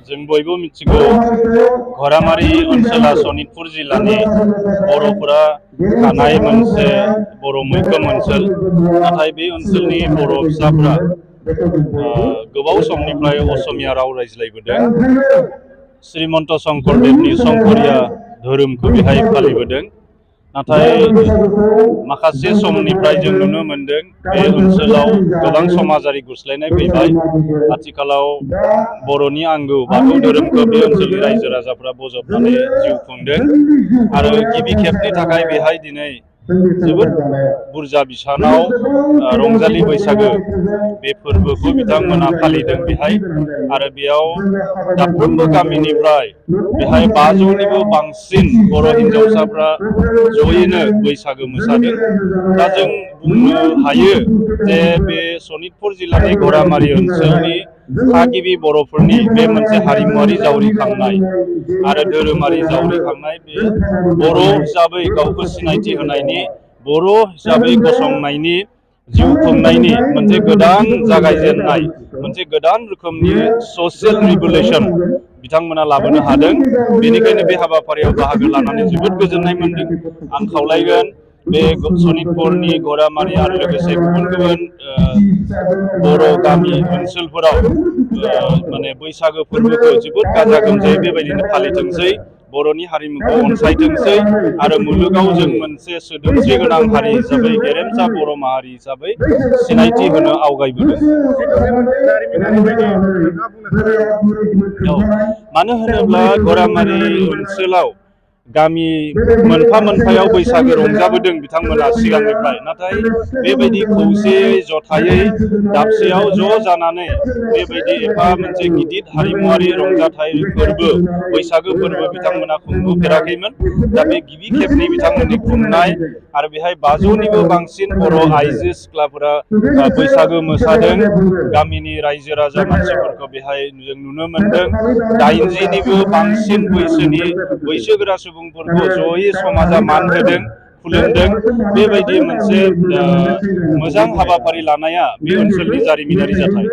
जों बयबो मिथिगौ घरामारी ओनसोला सनितपुर जिल्लानि बर'फोरा थानाय मोनसे बर' मैखोम ओनसोल नाथाय बे ओनसोलनि बर' फिसाफोरा गोबाव समनिफ्राय असमिया राव रायज्लायबोदों श्रीमन्त शंकरदेवनि शंकरिया धोरोमखौ बेहाय फालिबोदों नाथाय माखासे समनिफ्राय जों नुनो मोनदों बे ओनसोलाव गोबां समाजारि गुस्लायनाय फैबाय आथिखालाव बर'नि आंगो बाथौ धोरोमखौ बे ओनसोलनि रायजो राजाफोरा बजबनानै जिउ खुंदों आरो गिबि खेबनि थाखाय बेहाय दिनै जोबोद बुरजा बिसानाव रंजालि बैसागो बे फोरबोखौ बिथांमोना फालिदों बेहाय आरो बेयाव दाफ्रोमबो गामिनिफ्राय बेहाय 500निबो बांसिन बर' हिन्जावसाफ्रा जयैनो बैसागो मोसादों दा जों बुंनो हायो जे बे सनितपुर जिल्लानि घरामारी ओनसोलनि थागिबि बर'फोरनि बे मोनसे हारिमुआरि जावरिखांनाय आरो धोरोमारि जावरिखांनाय बे बर' हिसाबै गावखौ सिनायथि होनायनि बर' हिसाबै गसंनायनि जिउ खुंनायनि मोनसे गोदान जागायजेननाय मोनसे गोदान रोखोमनि ससियेल रिभलिउसन बिथांमोना लाबोनो हादों बेनिखायनो बे हाबाफारियाव बाहागो लानानै जोबोद गोजोननाय मोनदों आं खावलायगोन बे सनितपुरनि घरामारी आरो लोगोसे गुबुन गुबुन बर' गामि ओनसोलफोराव माने बैसागो फोरबोखौ जोबोद गाजा गोमजायै बेबायदिनो फालिथोंसै बर'नि हारिमुखौ अनसायथोंसै आरो मुलुगाव जों मोनसे सोदोमस्रि गोनां हारि हिसाबै गेरेमसा बर' माहारि हिसाबै सिनायथि होनो आवगायबोदों मानो होनोब्ला घरामारी ओनसोलाव गामि मोनफा मोनफायाव बैसागो रंजाबोदों बिथांमोना सिगांनिफ्राय नाथाय बेबायदि खौसेयै जथायै दाबसेयाव ज' जानानै बेबायदि एफा मोनसे गिदिर हारिमुआरि रंजाथाइ फोरबो बैसागो फोरबो बिथांमोना खुंबोफेराखैमोन दा बे गिबि खेबनि बिथांमोननि खुंनाय आरो बेहाय 500निबो बांसिन बर' आइजो सिख्लाफोरा बैसागो मोसादों गामिनि रायजो राजा मानसिफोरखौ बेहाय जों नुनो मोनदों 80निबो बांसिन बैसोगोरा सुबुंफोरखौ जयै समाजा मान होदों खुलुमदों बेबायदि मोनसे मोजां हाबाफारि लानाया बे ओनसोलनि जारिमिनारि जाथाय